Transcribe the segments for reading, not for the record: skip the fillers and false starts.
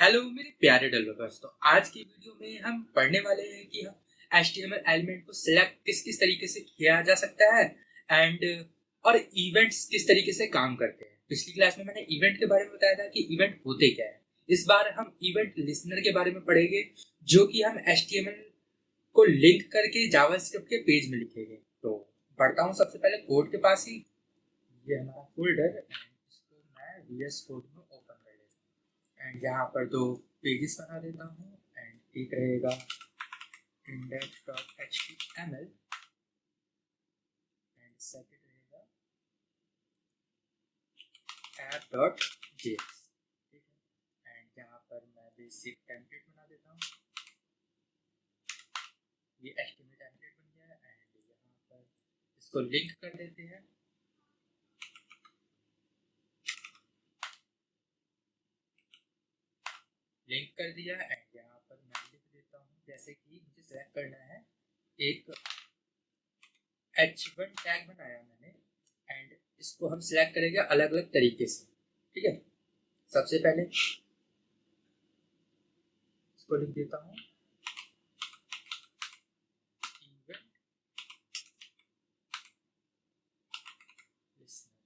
Hello मेरे प्यारे developers. तो आज की वीडियो में हम पढ़ने वाले हैं कि हम HTML एलिमेंट को सिलेक्ट किस किस तरीके से किया जा सकता है एंड और इवेंट्स किस तरीके से काम करते हैं। पिछली क्लास में मैंने इवेंट के बारे में बताया था कि इवेंट होते क्या है। इस बार हम इवेंट लिसनर के बारे में पढ़ेंगे जो कि हम HTML को लिंक करके जावास्क्रिप्ट के पेज में लिखेंगे। तो पढ़ता हूँ सबसे पहले कोड के पास ही। ये हमारा फोल्डर एंड इसको मैं VS कोड में ओपन कर लेता हूँ एंड यहाँ पर दो पेजेस बना देता हूँ एंड एक रहेगा index.html एंड सेकंड रहेगा app.js। ठीक है, एंड यहाँ पर मैं बेसिक टेम्पलेट बना देता हूँ। ये HTML टेम्पलेट बन गया है एंड यहाँ पर इसको लिंक कर देते हैं। लिंक कर दिया एंड यहाँ पर मैं लिख देता हूँ जैसे कि मुझे सेलेक्ट करना है एक H1 टैग बनाया मैंने एंड इसको हम सिलेक्ट करेंगे अलग अलग तरीके से। ठीक है, सबसे पहले इसको लिख देता हूँ इवेंट लिसनर।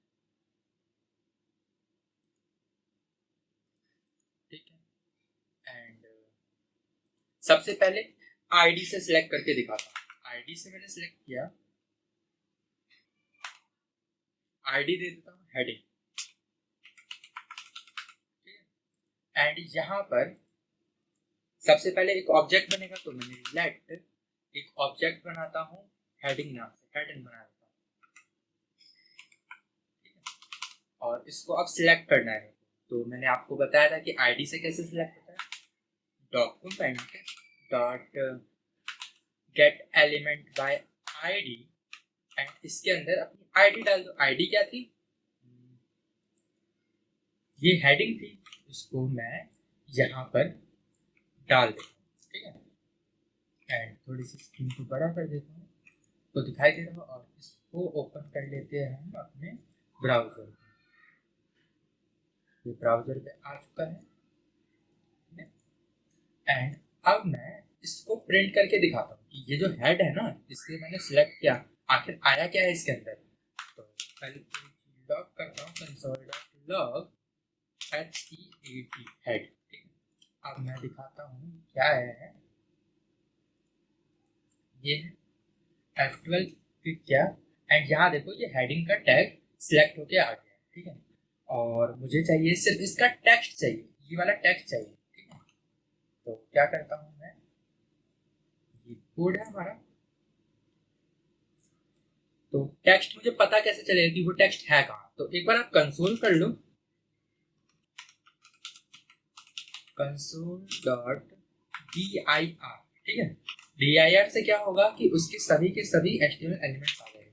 ठीक है, एंड सबसे पहले आईडी से सिलेक्ट करके दिखाता हूँ। आईडी से मैंने सिलेक्ट किया, आईडी दे देता हूँ हेडिंग। एंड यहाँ पर सबसे पहले एक ऑब्जेक्ट बनेगा तो मैंने लेट एक ऑब्जेक्ट बनाता हूँ हेडिंग नाम से, हेडिंग बना देता हूँ। ठीक है, और इसको अब सिलेक्ट करना है। तो मैंने आपको बताया था कि आईडी से कैसे सिलेक्ट होता है। Document dot gate element by ID and इसके अंदर अपनी आईडी डाल दो। आईडी क्या थी, ये हेडिंग थी, इसको मैं यहाँ पर डाल देता हूँ। ठीक है, एंड थोड़ी सी स्क्रीन को बड़ा कर देता हूँ तो दिखाई दे रहा है। और इसको ओपन कर लेते हैं हम अपने ब्राउजर। ये ब्राउजर पे आ चुका है एंड अब मैं इसको प्रिंट करके दिखाता हूँ कि ये जो हेड है ना, इसलिए मैंने सिलेक्ट किया, आखिर आया क्या है इसके अंदर। तो पहले लॉग करता हूँ console.log HEAD हेड। ठीक है, अब मैं दिखाता हूँ क्या है। ये F12 क्लिक किया एंड यहाँ देखो ये हेडिंग का टैग सिलेक्ट होके आ गया। ठीक है, और मुझे चाहिए सिर्फ इसका टेक्स्ट चाहिए, ये वाला टेक्स्ट चाहिए। ठीक है, तो क्या करता हूँ मैं, ये कोड है हमारा। तो टेक्स्ट मुझे पता कैसे चलेगा कि वो टेक्स्ट है कहाँ। तो एक बार आप कंसोल कर लो, console.dir। ठीक है, dir से क्या होगा कि उसके सभी के सभी HTML एलिमेंट्स आ गए।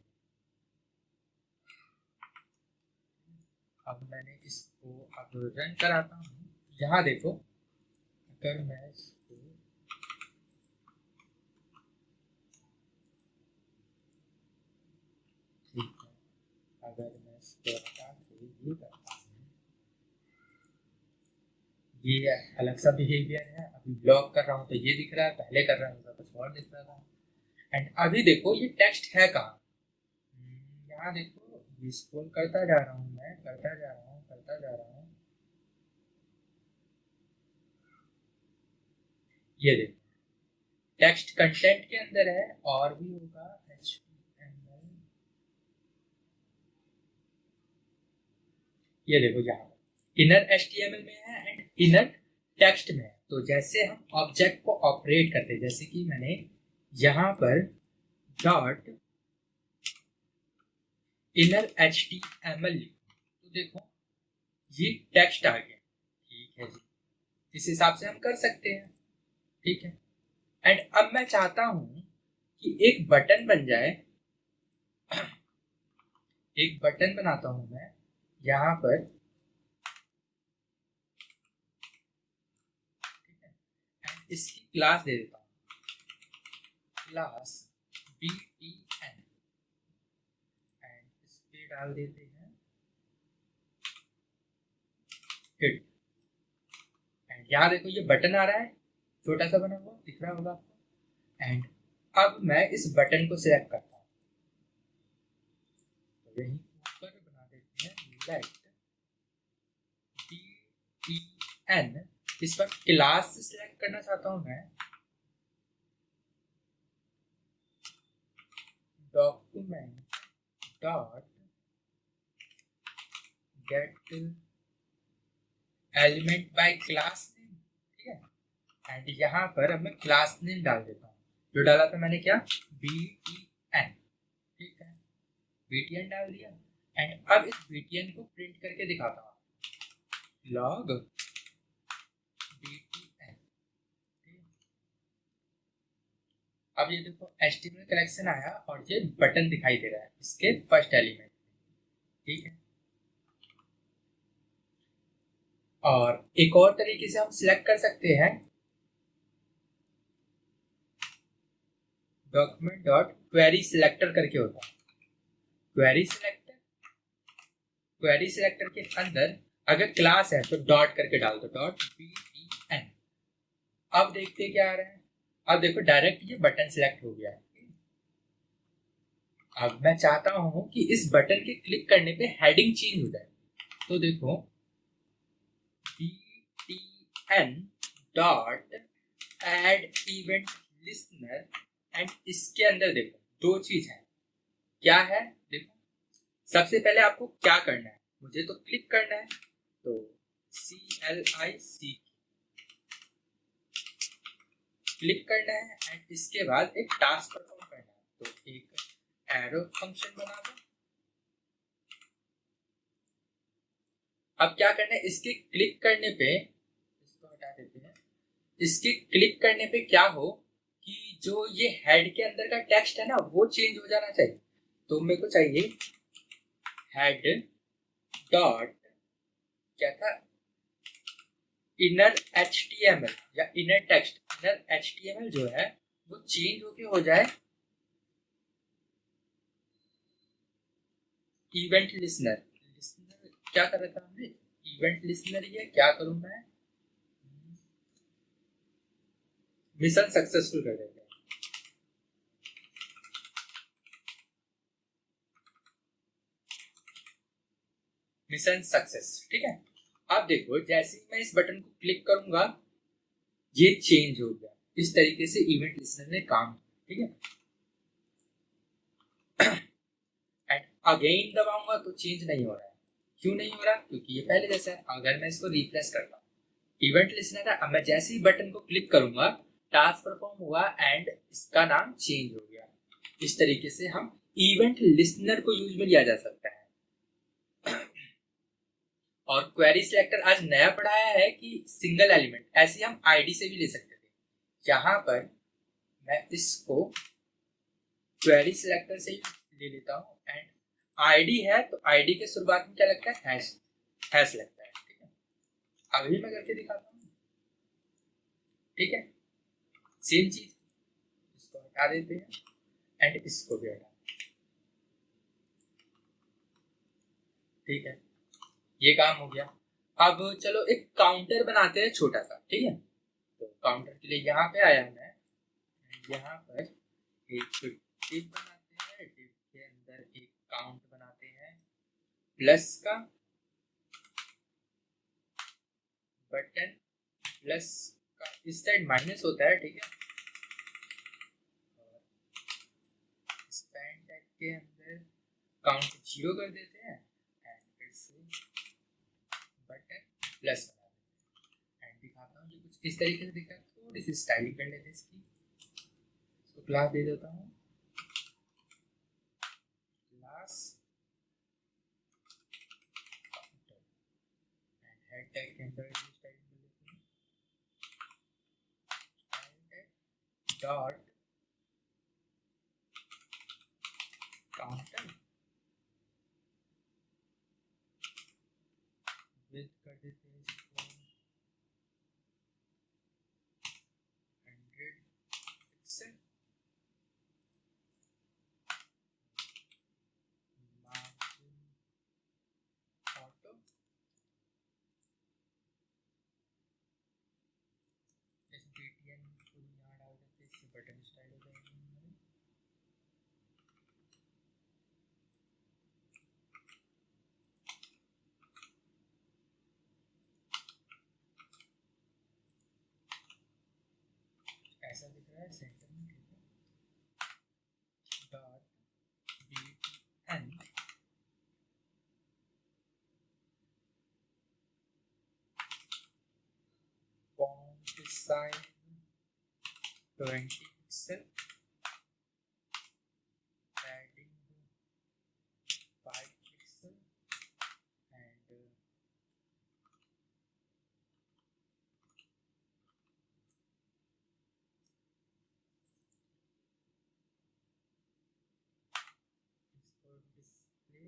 अब मैंने इसको अब रन कराता हूँ। यहाँ देखो, अगर मैं इसको ठीक है, अगर मैं इसको हटा के ये करता हूँ, ये अलग सा बिहेवियर है। अभी ब्लॉक कर रहा हूँ तो ये दिख रहा है, पहले कर रहा हूँ तो कुछ और दिख रहा था। एंड अभी देखो ये टेक्स्ट है कहाँ। यहाँ देखो, ये स्क्रॉल करता जा रहा हूँ, मैं करता जा रहा हूँ, करता जा रहा हूँ, ये देखो टेक्स्ट कंटेंट के अंदर है और भी होगा HTML। ये देखो यहाँ इनर HTML में है एंड इनर टेक्स्ट में है। तो जैसे हम ऑब्जेक्ट को ऑपरेट करते हैं, जैसे कि मैंने यहाँ पर डॉट इनर HTML लिखा तो देखो ये टेक्स्ट आ गया। ठीक है जी, इस हिसाब से हम कर सकते हैं। ठीक है, एंड अब मैं चाहता हूं कि एक बटन बन जाए। एक बटन बनाता हूं मैं यहाँ पर। ठीक है, एंड इसकी क्लास दे देता हूँ, क्लास BTN एंड इस पे डाल देते हैं हिट। एंड यहाँ देखो ये बटन आ रहा है, छोटा सा बना हुआ दिख रहा होगा आपको। एंड अब मैं इस बटन को सिलेक्ट करता हूँ, तो यहीं ऊपर बना देते हैं लेट DTN। इस पर क्लास सिलेक्ट करना चाहता हूँ मैं, document dot gate element by class name, ठीक है। एंड यहाँ पर अब मैं क्लास नेम डाल देता हूँ, जो डाला था मैंने क्या, BTN, ठीक है, BTN डाल दिया। एंड अब इस BTN को प्रिंट करके दिखाता हूँ, लॉग BTN। अब ये देखो HTML कलेक्शन आया और ये बटन दिखाई दे रहा है इसके फर्स्ट एलिमेंट, ठीक है। और एक और तरीके से हम सिलेक्ट कर सकते हैं, डॉक्यूमेंट डॉट क्वेरी सिलेक्टर करके होता है, क्वेरी सिलेक्टर के अंदर अगर क्लास है तो डॉट करके डाल दो, डॉट BTN। अब देखते क्या आ रहा है, अब देखो डायरेक्ट ये बटन सिलेक्ट हो गया है। अब मैं चाहता हूं कि इस बटन के क्लिक करने पे हेडिंग चेंज हो जाए, तो देखो BTN dot add event listener. And इसके अंदर देखो दो चीज है, क्या है देखो, सबसे पहले आपको क्या करना है, मुझे तो क्लिक करना है, तो CLIC क्लिक करना है। एंड इसके बाद एक टास्क परफॉर्म करना है, तो एक एरो फंक्शन बना दो। अब क्या करना है, इसके क्लिक करने पे, इसको हटा देते हैं, इसके क्लिक करने पे क्या हो कि जो ये हेड के अंदर का टेक्स्ट है ना वो चेंज हो जाना चाहिए। तो मेरे को चाहिए हेड डॉट क्या था, इनर HTML या इनर टेक्स्ट, इनर HTML जो है वो चेंज होके हो जाए इवेंट लिसनर। लिसनर क्या कर रखा हमने, इवेंट लिसनर, ये क्या करूं मैं, मिशन सक्सेसफुल कर देते हैं। मिशन सक्सेस, ठीक है। अब देखो जैसे ही मैं इस बटन को क्लिक करूंगा ये चेंज हो गया, इस तरीके से इवेंट लिसनर ने काम किया, ठीक है। एंड अगेन दबाऊंगा तो चेंज नहीं हो रहा है, क्यों नहीं हो रहा, क्योंकि ये पहले जैसा है। अगर मैं इसको रिफ्रेश करता हूँ, इवेंट लिसनर है, अब मैं जैसे ही बटन को क्लिक करूंगा टास्क परफॉर्म हुआ एंड इसका नाम चेंज हो गया। इस तरीके से हम इवेंट लिसनर को यूज में लिया जा सकता है। और क्वेरी सिलेक्टर आज नया पढ़ाया है कि सिंगल एलिमेंट, ऐसे हम आईडी से भी ले सकते थे। यहाँ पर मैं इसको क्वेरी सिलेक्टर से ही ले लेता हूँ। एंड आईडी है तो आईडी के शुरुआत में क्या लगता है, हैश लगता है, ठीक है। अभी मैं करके दिखाता हूँ, ठीक है, सेम चीज, इसको हटा देते हैं एंड इसको भी हटा, ठीक है, ये काम हो गया। अब चलो एक काउंटर बनाते हैं छोटा सा, ठीक है। तो काउंटर के लिए यहाँ पे आया मैं, यहाँ पर एक डिव बनाते हैं, डिव के अंदर एक काउंट बनाते हैं प्लस का, बटन प्लस का इस साइड माइनस होता है, ठीक है। और स्पैन टैग के अंदर काउंट 0 कर देते हैं एंड फिर से बटन प्लस बना देते हैं। एंड दिखाता हूँ ये कुछ इस तरीके से दिखता है, थोड़ी सी स्टाइलिंग कर लेते हैं इसकी, इसको क्लास दे देता हूँ, क्लास हेड टैग के अंदर स्टाइलिंग कर लेते हैं, डॉट काउंटर विद कर देते हैं इसको 100 पिक्सल, मार्जिन ऑटो, सेकंड को यहाँ डाल देते हैं, इससे बटन स्टाइल हो जाएगा। ऐसा दिख रहा है सेंटर में, ठीक है। Dot btn font size 20 pixel, padding 5 pixel, and इसको display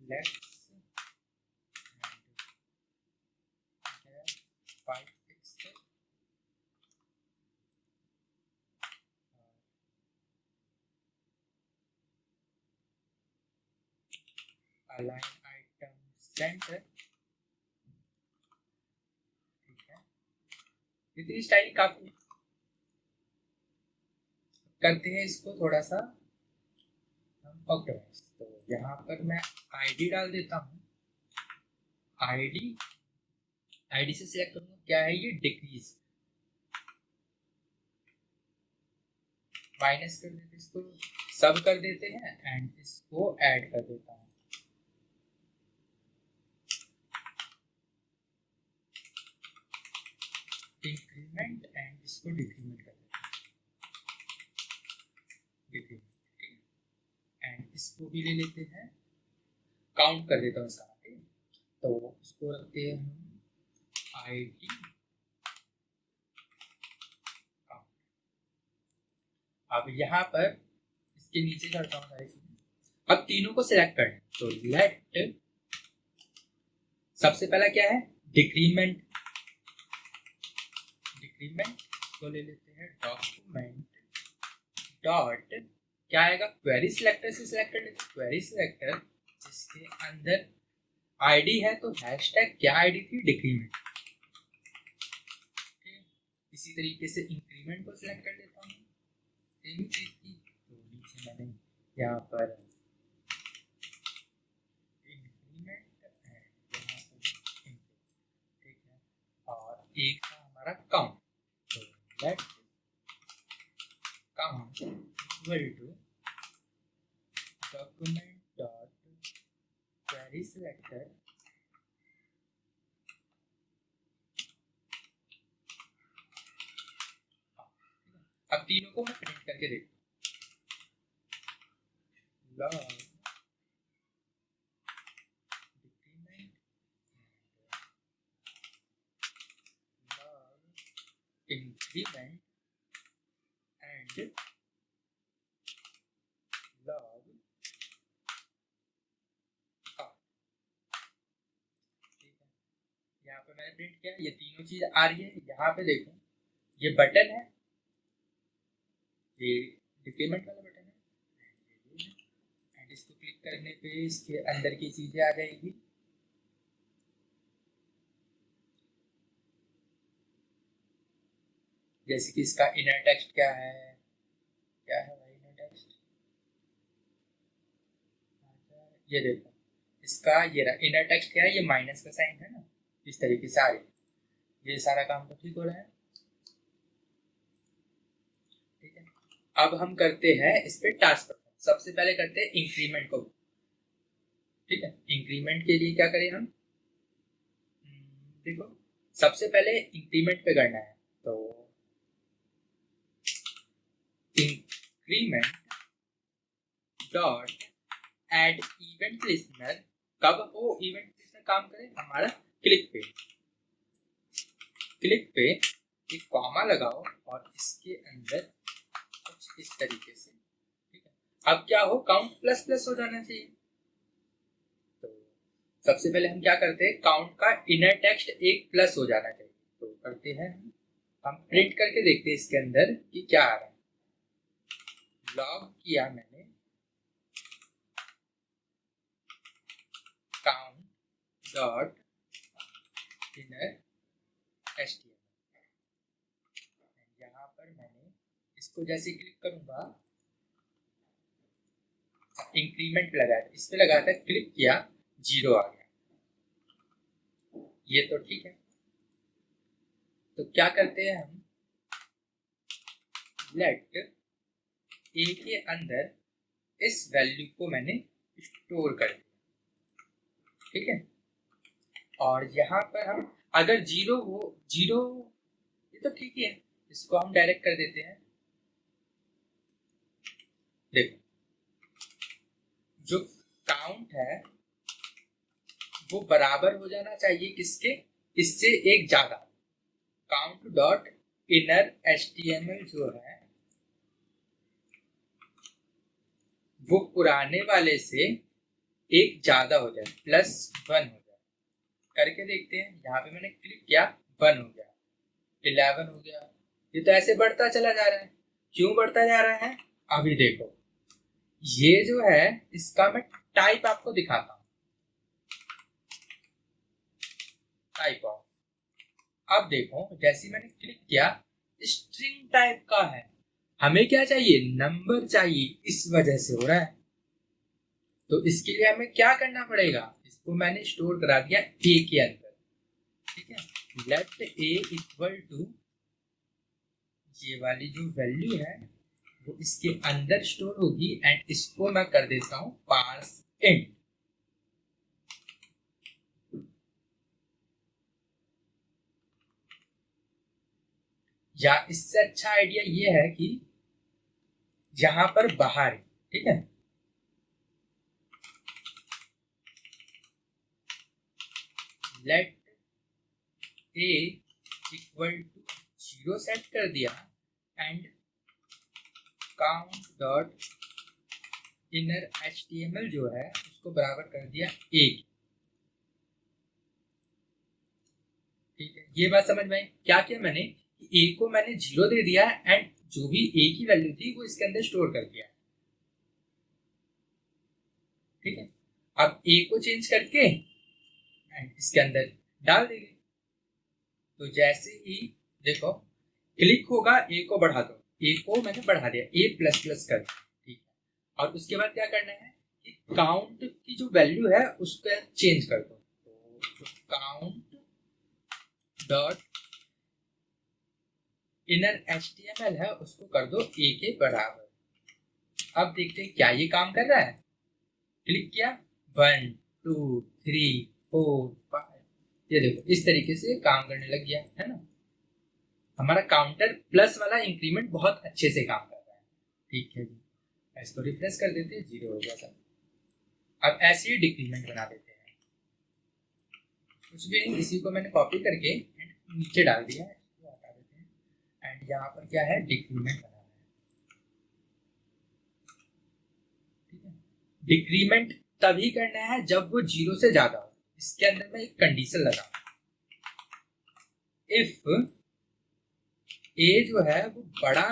left and 5 pixel, align item center, ठीक है। इतनी स्टाइल काफी। करते हैं इसको थोड़ा सा ऑप्टिमाइज। तो यहाँ पर मैं आईडी डाल देता हूँ। आईडी से सिलेक्ट करूंगा, क्या है ये, डिक्रीज, माइनस कर देते, इसको सब कर देते हैं एंड इसको ऐड कर देता हूँ। इंक्रीमेंट एंड इसको डिक्रीमेंट कर देते हैं, डिक्रीमेंट, एंड इसको भी ले लेते हैं, काउंट कर देता हूँ इसका। तो इसको रखते हैं हम आईडी काउंट। अब यहाँ पर इसके नीचे करता हूँ सारी चीजें। अब तीनों को सिलेक्ट करना, तो लेट, सबसे पहला क्या है, डिक्रीमेंट को ले लेते हैं, डॉक्यूमेंट डॉट, क्या आएगा, क्वेरी सिलेक्टर से सिलेक्ट कर लेते हैं, क्वेरी सिलेक्टर जिसके अंदर आईडी है, तो हैशटैग क्या आईडी थी, डिक्रीमेंट। इसी तरीके से इंक्रीमेंट को सिलेक्ट कर लेता हूँ, सेम चीज थी, तो नीचे मैंने यहाँ पर इंक्रीमेंट है, यहाँ पर ठीक है। और एक था हमारा काउंट, तो let count equal to document dot query selector अब तीनों को मैं प्रिंट करके देखता हूँ, log decrement, log increment and log count, ठीक है। यहाँ पे मैंने प्रिंट किया, ये तीनों चीज आ रही है। यहाँ पे देखो, ये बटन है, ये डिक्रीमेंट वाला बटन है, एंड इसको क्लिक करने पे इसके अंदर की चीजें आ जाएगी। जैसे कि इसका इनर टेक्स्ट क्या है, भाई इनर टेक्स्ट, ये देखो इसका, ये रहा इनर टेक्स्ट, क्या है, ये माइनस का साइन है ना, इस तरीके से आ रही है। ये सारा काम तो ठीक हो रहा है, ठीक है। अब हम करते हैं इस पे टास्क परफॉर्म। सबसे पहले करते हैं इंक्रीमेंट को, ठीक है। इंक्रीमेंट के लिए क्या करें हम, देखो सबसे पहले इंक्रीमेंट पे करना है, तो increment dot add event listener, कब वो इवेंट लिस्टनर काम करे, हमारा क्लिक पे एक कॉमा लगाओ और इसके अंदर कुछ इस तरीके से, ठीक है। अब क्या हो, काउंट प्लस प्लस हो जाना चाहिए। तो सबसे पहले हम क्या करते हैं, काउंट का इनर टेक्स्ट एक प्लस हो जाना चाहिए, तो करते हैं हम प्रिंट करके देखते हैं इसके अंदर कि क्या आ रहा है। लॉग किया मैंने काउंट डॉट इनर HTML। यहाँ पर मैंने इसको जैसे क्लिक करूंगा, इंक्रीमेंट पे लगाया था, इस पे लगाया था, क्लिक किया, 0 आ गया। ये तो ठीक है। तो क्या करते हैं हम, लेट ए के अंदर इस वैल्यू को मैंने स्टोर कर दिया, ठीक है। और यहाँ पर हम अगर 0 हो, 0, ये तो ठीक ही है, इसको हम डायरेक्ट कर देते हैं। देखो जो काउंट है वो बराबर हो जाना चाहिए किसके, इससे एक ज्यादा। काउंट डॉट इनर HTML जो है वो पुराने वाले से एक ज्यादा हो जाए, +1 हो जाए। करके देखते हैं, यहाँ पे मैंने क्लिक किया, 1 हो गया, 11 हो गया। ये तो ऐसे बढ़ता चला जा रहा है। क्यों बढ़ता जा रहा है, अभी देखो। ये जो है इसका मैं टाइप आपको दिखाता हूं, टाइप ऑफ। अब देखो जैसे मैंने क्लिक किया, स्ट्रिंग टाइप का है, हमें क्या चाहिए, नंबर चाहिए, इस वजह से हो रहा है। तो इसके लिए हमें क्या करना पड़ेगा, इसको मैंने स्टोर करा दिया ए के अंदर, ठीक है। लेट ए इक्वल टू, ये वाली जो वैल्यू है वो इसके अंदर स्टोर होगी, एंड इसको मैं कर देता हूं पार्स इंट। या इससे अच्छा आइडिया ये है कि यहां पर बाहर, ठीक है, let a equal to 0 set कर दिया, and count dot inner HTML जो है उसको बराबर कर दिया 1, ठीक है। ये बात समझ में आई, क्या किया मैंने, ए को मैंने 0 दे दिया, एंड जो भी ए की वैल्यू थी वो इसके अंदर स्टोर कर दिया, ठीक है। अब ए को चेंज करके एंड इसके अंदर डाल देंगे। तो जैसे ही देखो क्लिक होगा, ए को बढ़ा दो, ए को मैंने बढ़ा दिया, A++ कर दिया, ठीक है। और उसके बाद क्या करना है कि काउंट की जो वैल्यू है उसको चेंज कर दो। तो काउंट डॉट इनर HTML है उसको कर दो ए के बराबर। अब देखते हैं क्या ये काम कर रहा है। क्लिक किया, 1 2 3 4 5, ये देखो इस तरीके से काम करने लग गया है ना। हमारा काउंटर प्लस वाला इंक्रीमेंट बहुत अच्छे से काम कर रहा है, ठीक है जी। इसको रिफ्रेश कर देते हैं, 0 हो गया सब। अब ऐसे ही डिक्रीमेंट बना देते हैं, कुछ भी नहीं, इसी को मैंने कॉपी करके नीचे डाल दिया है, इसको हटा देते हैं। एंड यहाँ पर क्या है, डिक्रीमेंट बनाना है, ठीक है। डिक्रीमेंट तभी करना है जब वो 0 से ज्यादा हो। इसके अंदर मैं एक कंडीशन लगा, इफ ए जो है वो बड़ा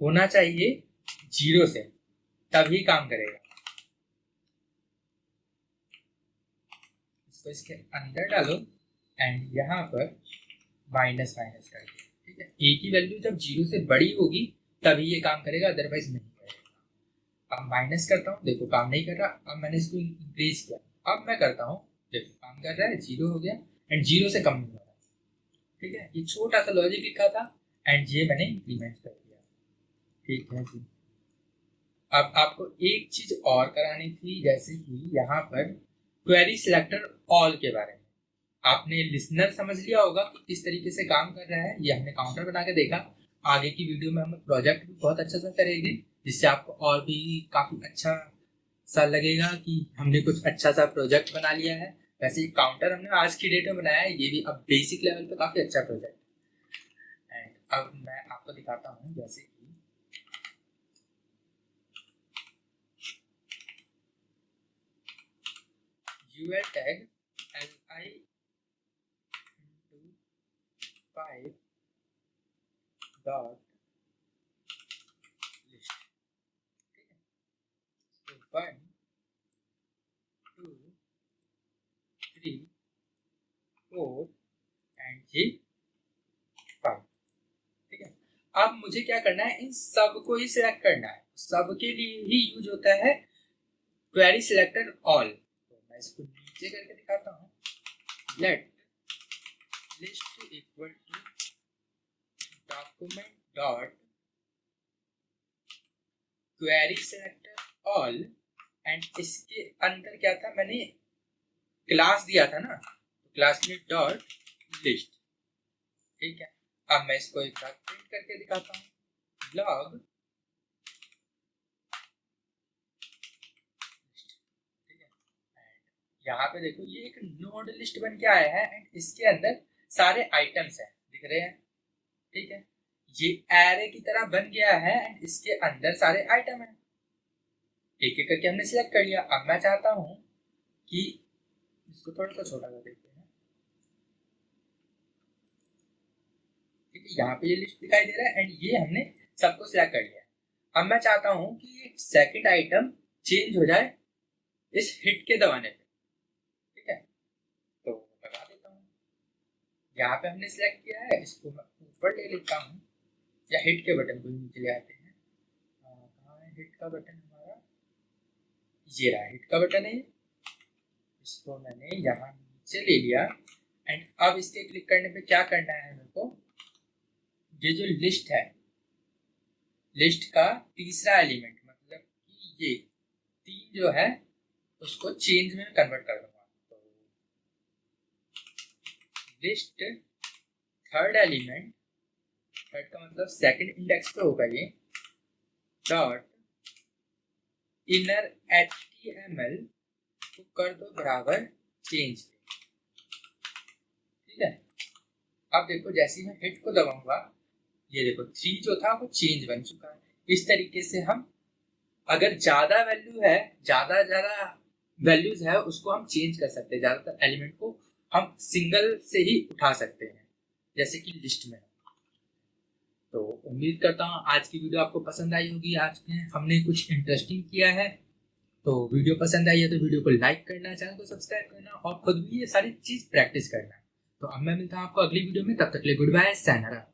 होना चाहिए 0 से, तभी काम करेगा। इसको इसके अंदर डालो, एंड यहाँ पर माइनस माइनस कर दिया, ठीक है। ए की वैल्यू जब 0 से बड़ी होगी तभी ये काम करेगा, अदरवाइज नहीं करेगा। अब माइनस करता हूँ, देखो काम नहीं कर रहा। अब मैंने इसको इंक्रीज किया, अब मैं करता हूँ, देखो काम कर रहा है, 0 हो गया, एंड 0 से कम नहीं हो रहा, ठीक है। ये छोटा सा लॉजिक लिखा था, एंड ये मैंने इंक्रीमेंट कर दिया, ठीक है जी। अब आपको एक चीज और करानी थी, जैसे कि यहाँ पर क्वेरी सिलेक्टर ऑल के बारे में आपने लिसनर समझ लिया होगा कि किस तरीके से काम कर रहा है। ये हमने काउंटर बना के देखा। आगे की वीडियो में हम प्रोजेक्ट भी बहुत अच्छा सा करेंगे, जिससे आपको और भी काफी अच्छा सा लगेगा कि हमने कुछ अच्छा सा प्रोजेक्ट बना लिया है। वैसे काउंटर हमने आज की डेट में बनाया है, ये भी अब बेसिक लेवल पे काफी अच्छा प्रोजेक्ट। एंड अब मैं आपको दिखाता हूँ, जैसे कि UL tag li5 dot list, ठीक है। तो 1 2 3 4 एंड जी अब मुझे क्या करना है, इन सब को ही सिलेक्ट करना है। सबके लिए ही यूज होता है क्वेरी सिलेक्टर ऑल। तो मैं इसको नीचे करके दिखाता हूँ। Let list equal to document dot query selector all, and इसके अंदर क्या था, मैंने क्लास दिया था ना, तो क्लास में डॉट लिस्ट। ठीक है, अब मैं इसको एक बार प्रिंट करके दिखाता हूँ। लॉग, ठीक है, यहाँ पे देखो ये एक नोड लिस्ट बन के आया है एंड इसके अंदर सारे आइटम्स हैं, दिख रहे हैं। ठीक है, ये एरे की तरह बन गया है एंड इसके अंदर सारे आइटम हैं। एक एक करके हमने सिलेक्ट कर लिया। अब मैं चाहता हूं कि इसको थोड़ा सा छोटा कर देते हैं। ठीक है, यहाँ पे ये लिस्ट दिखाई दे रहा है एंड ये हमने सबको सिलेक्ट कर लिया। अब मैं चाहता हूं कि ये सेकंड आइटम चेंज हो जाए इस हिट के दबाने पे। ठीक है, तो लगा देता हूँ। यहाँ पे हमने सिलेक्ट किया है, इसको मैं ऊपर ले लेता हूँ या हिट के बटन को नीचे ले आते हैं। कहाँ है हिट का बटन हमारा? ये रहा हिट का बटन है। इसको मैंने यहाँ नीचे ले लिया एंड अब इसके क्लिक करने पे क्या करना है मेरे को, ये जो लिस्ट है, लिस्ट का तीसरा एलिमेंट मतलब कि ये 3 जो है उसको चेंज में कन्वर्ट कर दूंगा। तो लिस्ट थर्ड एलिमेंट, थर्ड का मतलब सेकंड इंडेक्स पे होगा ये, डॉट इनर HTML को कर दो बराबर चेंज। ठीक है, अब देखो जैसे ही मैं हिट को दबाऊंगा, ये देखो 3 जो था वो चेंज बन चुका है। इस तरीके से हम अगर ज्यादा वैल्यू है, ज्यादा वैल्यूज है, उसको हम चेंज कर सकते हैं। ज्यादातर एलिमेंट को हम सिंगल से ही उठा सकते हैं, जैसे कि लिस्ट में। तो उम्मीद करता हूँ आज की वीडियो आपको पसंद आई होगी। आज में हमने कुछ इंटरेस्टिंग किया है। तो वीडियो पसंद आई है तो वीडियो को लाइक करना, चैनल को सब्सक्राइब करना और खुद भी ये सारी चीज प्रैक्टिस करना। तो अब मैं मिलता हूँ आपको अगली वीडियो में, तब तक के लिए गुड बाय, सायनारा।